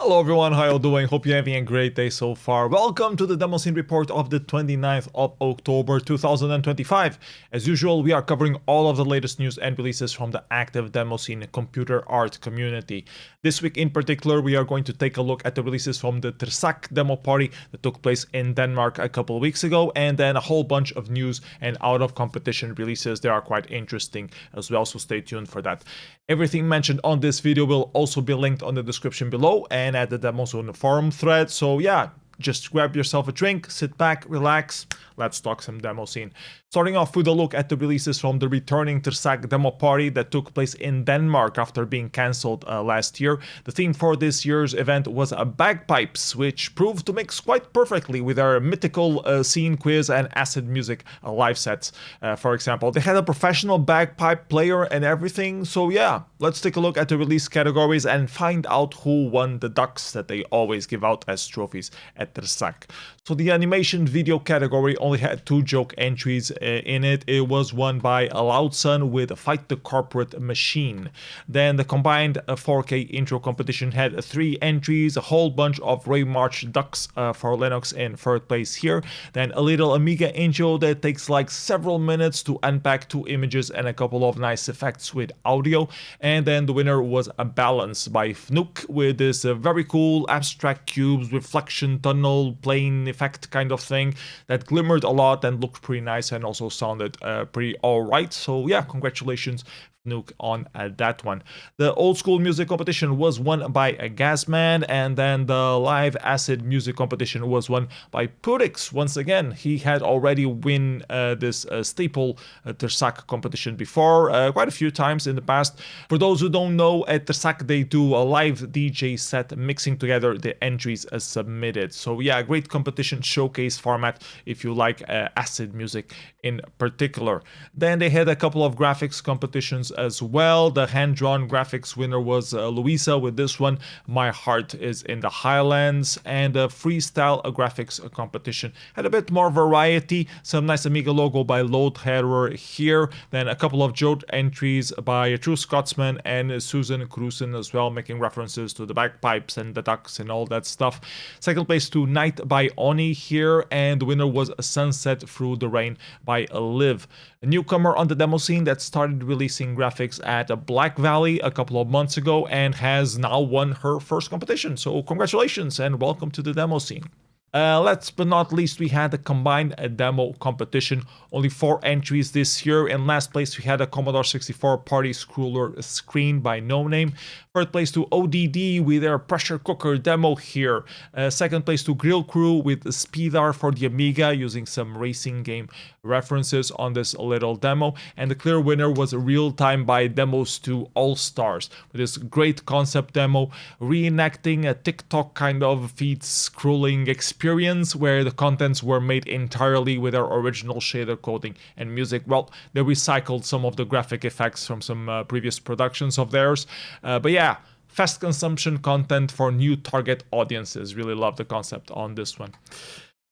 Hello everyone, how you doing? Hope you're having a great day so far. Welcome to the Demoscene report of the 29th of October 2025. As usual, we are covering all of the latest news and releases from the active Demoscene computer art community. This week in particular, we are going to take a look at the releases from the TRSAC demo party that took place in Denmark a couple of weeks ago, and then a whole bunch of news and out of competition releases. They are quite interesting as well, so stay tuned for that. Everything mentioned on this video will also be linked on the description below and at the Demoscene forum thread. So yeah, just grab yourself a drink, sit back, relax, let's talk some Demoscene. Starting off with a look at the releases from the returning TRSAC demo party that took place in Denmark after being cancelled last year. The theme for this year's event was bagpipes, which proved to mix quite perfectly with our mythical scene quiz and acid music live sets. For example, they had a professional bagpipe player and everything, so yeah, let's take a look at the release categories and find out who won the ducks that they always give out as trophies at TRSAC. So the animation video category only had 2 joke entries in it. It was won by A Loud Sun with Fight the Corporate Machine. Then the combined 4K intro competition had 3 entries, a whole bunch of Ray March ducks for Linux in 3rd place here. Then a little Amiga intro that takes like several minutes to unpack 2 images and a couple of nice effects with audio. And then the winner was A Balance by Fnook with this very cool abstract cubes, reflection tunnel, plane effect kind of thing that glimmered a lot and looked pretty nice and also sounded pretty alright. So yeah, congratulations Nuke on that one. The old school music competition was won by a Gasman, and then the live acid music competition was won by Purix. Once again, he had already win this staple TRSAC competition before, quite a few times in the past. For those who don't know, at TRSAC they do a live DJ set mixing together the entries as submitted. So yeah, great competition showcase format if you like acid music in particular. Then they had a couple of graphics competitions as well. The hand-drawn graphics winner was Louisa with this one, My Heart is in the Highlands, and the freestyle graphics competition had a bit more variety, some nice Amiga logo by Loadheader here, then a couple of joke entries by a True Scotsman and Susan Cruisen as well, making references to the bagpipes and the ducks and all that stuff. Second place to Night by Oni here, and the winner was Sunset Through the Rain by Liv, a newcomer on the Demoscene that started releasing graphics at Black Valley a couple of months ago and has now won her first competition. So congratulations and welcome to the Demoscene. Last but not least, we had a combined demo competition. Only 4 entries this year. In last place, we had a Commodore 64 Party Scroller Screen by No Name. Third place to ODD with their pressure cooker demo here. Second place to Grill Crew with Speedar for the Amiga, using some racing game references on this little demo. And the clear winner was Real Time by Demos 2 All Stars, with this great concept demo reenacting a TikTok kind of feed scrolling experience where the contents were made entirely with their original shader coding and music. Well, they recycled some of the graphic effects from some previous productions of theirs, but yeah, fast consumption content for new target audiences. Really love the concept on this one.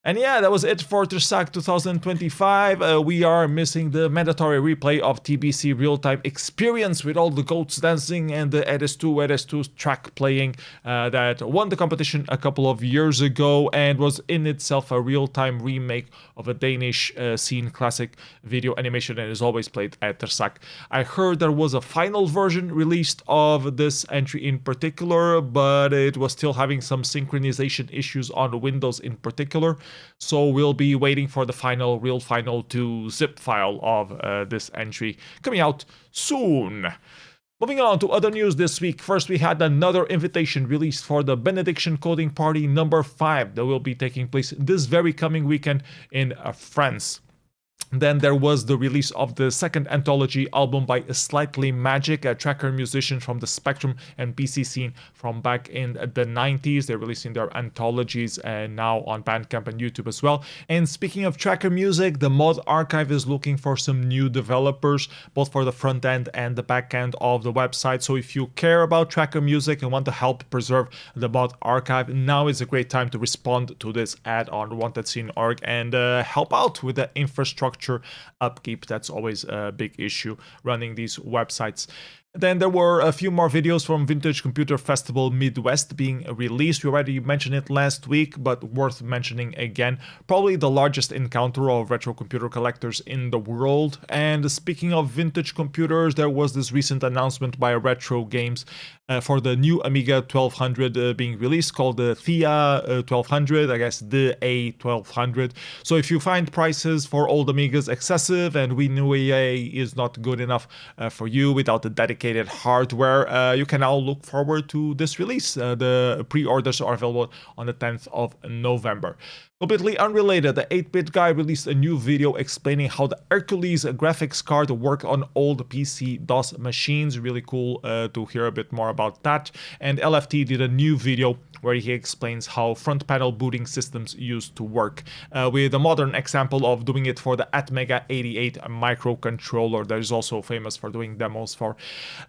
And yeah, that was it for TRSAC 2025. We are missing the mandatory replay of TBC real-time experience with all the goats dancing and the ATASCII track playing that won the competition a couple of years ago and was in itself a real-time remake of a Danish scene classic video animation and is always played at TRSAC. I heard there was a final version released of this entry in particular, but it was still having some synchronization issues on Windows in particular. So we'll be waiting for the real final to zip file of this entry coming out soon. Moving on to other news this week. First, we had another invitation released for the Benediction Coding Party number 5 that will be taking place this very coming weekend in France. Then there was the release of the second anthology album by Slightly Magic, a tracker musician from the Spectrum and PC scene from back in the 90s. They're releasing their anthologies now on Bandcamp and YouTube as well. And speaking of tracker music, the Modarchive is looking for some new developers, both for the front end and the back end of the website. So if you care about tracker music and want to help preserve the Modarchive, now is a great time to respond to this ad on wantedscene.org and help out with the infrastructure upkeep. That's always a big issue running these websites. Then there were a few more videos from Vintage Computer Festival Midwest being released. We already mentioned it last week, but worth mentioning again. Probably the largest encounter of retro computer collectors in the world. And speaking of vintage computers, there was this recent announcement by Retro Games for the new Amiga 1200 being released, called the THEA 1200, I guess the A1200. So if you find prices for old Amigas excessive and WinUAA is not good enough for you without the dedicated hardware, you can now look forward to this release. The pre-orders are available on the 10th of November. Completely unrelated, the 8-Bit Guy released a new video explaining how the Hercules graphics card work on old PC-DOS machines. Really cool to hear a bit more about that. And LFT did a new video where he explains how front panel booting systems used to work, with a modern example of doing it for the Atmega 88 microcontroller that is also famous for doing demos for.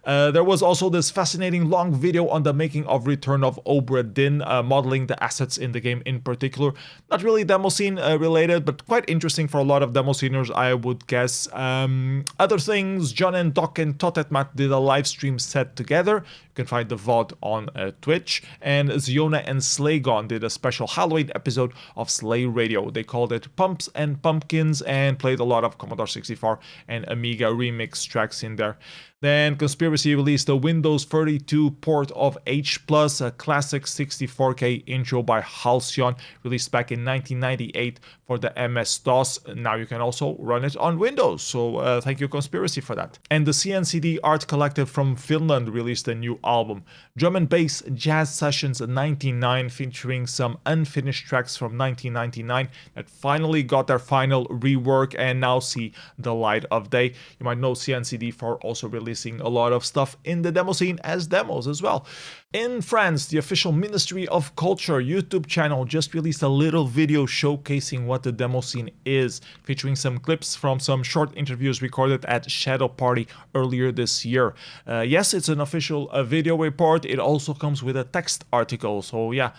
There was also this fascinating long video on the making of Return of Obra Dinn, modeling the assets in the game in particular. Not really Demoscene related, but quite interesting for a lot of Demosceners, I would guess. Other things, John and Doc and Totetmat did a live stream set together. You can find the VOD on Twitch. And Ziona and Slaygon did a special Halloween episode of Slay Radio. They called it Pumps and Pumpkins and played a lot of Commodore 64 and Amiga remix tracks in there. Then Conspiracy released a Windows 32 port of hplus, a classic 64K intro by Halcyon, released back in 1998 for the MS-DOS. Now you can also run it on Windows, so thank you Conspiracy for that. And the CNCD art collective from Finland released a new album, Drum and Bass Jazz Sessions 99, featuring some unfinished tracks from 1999 that finally got their final rework and now see the light of day. You might know CNCD for also releasing a lot of stuff in the demo scene as demos as well. In France, the official Ministry of Culture YouTube channel just released a little video showcasing what the demo scene is, featuring some clips from some short interviews recorded at Shadow Party earlier this year. Yes, it's an official video report. It also comes with a text article, so yeah,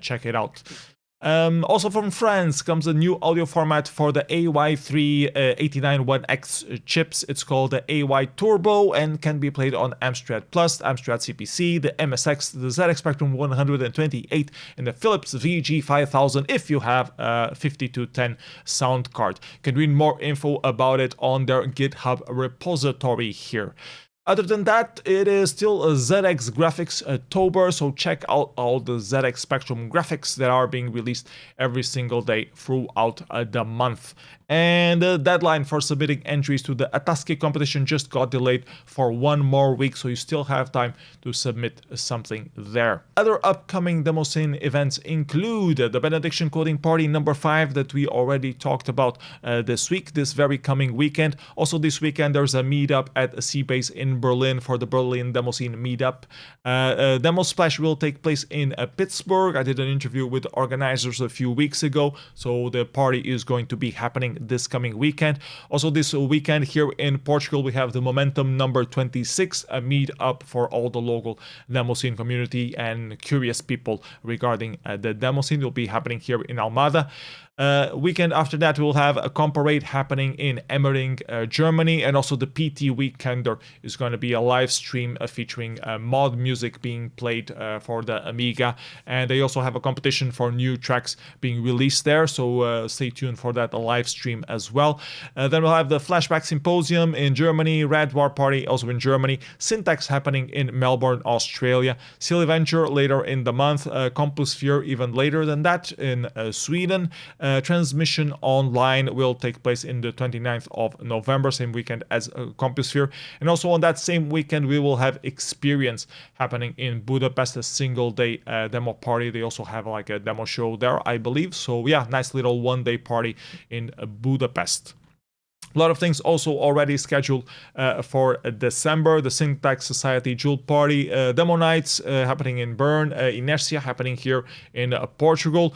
check it out. Also from France comes a new audio format for the AY389-1X chips. It's called the AY Turbo and can be played on Amstrad Plus, Amstrad CPC, the MSX, the ZX Spectrum 128, and the Philips VG5000 if you have a 5210 sound card. You can read more info about it on their GitHub repository here. Other than that, it is still a ZXGFXTOBER, so check out all the ZX Spectrum graphics that are being released every single day throughout the month. And the deadline for submitting entries to the ATASCII competition just got delayed for one more week, so you still have time to submit something there. Other upcoming Demoscene events include the Benediction Coding Party number 5 that we already talked about this week, this very coming weekend. Also this weekend there's a meetup at a C-Base in Berlin for the Berlin Demoscene meetup. Demo Splash will take place in Pittsburgh. I did an interview with the organizers a few weeks ago, so the party is going to be happening this coming weekend. Also this weekend here in Portugal we have the Momentum number 26, a meetup for all the local Demoscene community and curious people regarding the Demoscene. It will be happening here in Almada. Weekend after that we'll have a Comparade happening in Emmering, Germany, and also the PT Weekender is going to be a live stream featuring mod music being played for the Amiga, and they also have a competition for new tracks being released there, so stay tuned for that live stream as well. Then we'll have the Flashback Symposium in Germany, Rad War Party also in Germany, Syntax happening in Melbourne, Australia, Silly Venture later in the month, Compusphere even later than that in Sweden. Transmission Online will take place in the 29th of November, same weekend as Compusphere. And also on that same weekend we will have Experience happening in Budapest, a single day demo party. They also have like a demo show there, I believe. So yeah, nice little one-day party in Budapest. A lot of things also already scheduled for December. The Syntax Society Jewel Party, Demo Nights happening in Bern, Inertia happening here in Portugal,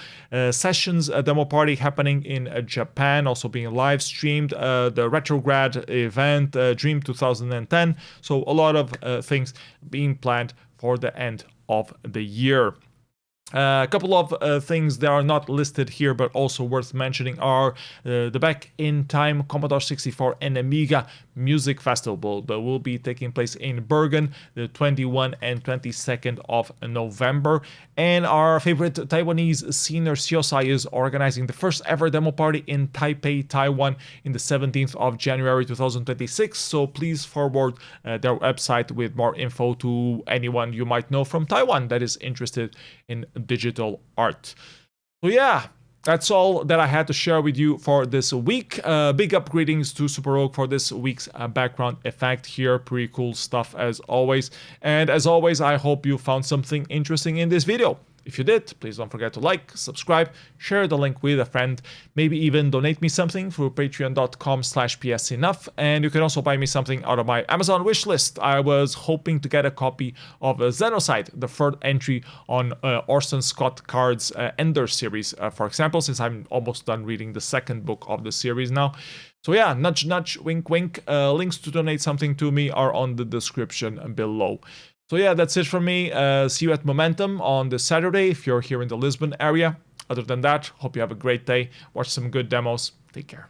Sessions Demo Party happening in Japan, also being live streamed, the Retrograd event, Dream 2010. So a lot of things being planned for the end of the year. A couple of things that are not listed here but also worth mentioning are the Back in Time Commodore 64 and Amiga Music Festival that will be taking place in Bergen the 21 and 22nd of November. And our favorite Taiwanese scene CSI is organizing the first ever demo party in Taipei, Taiwan in the 17th of January 2026. So please forward their website with more info to anyone you might know from Taiwan that is interested in digital art. So yeah, that's all that I had to share with you for this week. Big upgradings to Super Rogue for this week's background effect here. Pretty cool stuff as always. And as always, I hope you found something interesting in this video. If you did, please don't forget to like, subscribe, share the link with a friend, maybe even donate me something through patreon.com/psenough, and you can also buy me something out of my Amazon wishlist. I was hoping to get a copy of Xenocide, the third entry on Orson Scott Card's Ender series, for example, since I'm almost done reading the second book of the series now. So yeah, nudge nudge, wink wink, links to donate something to me are on the description below. So yeah, that's it from me. See you at Momentum on this Saturday if you're here in the Lisbon area. Other than that, hope you have a great day. Watch some good demos. Take care.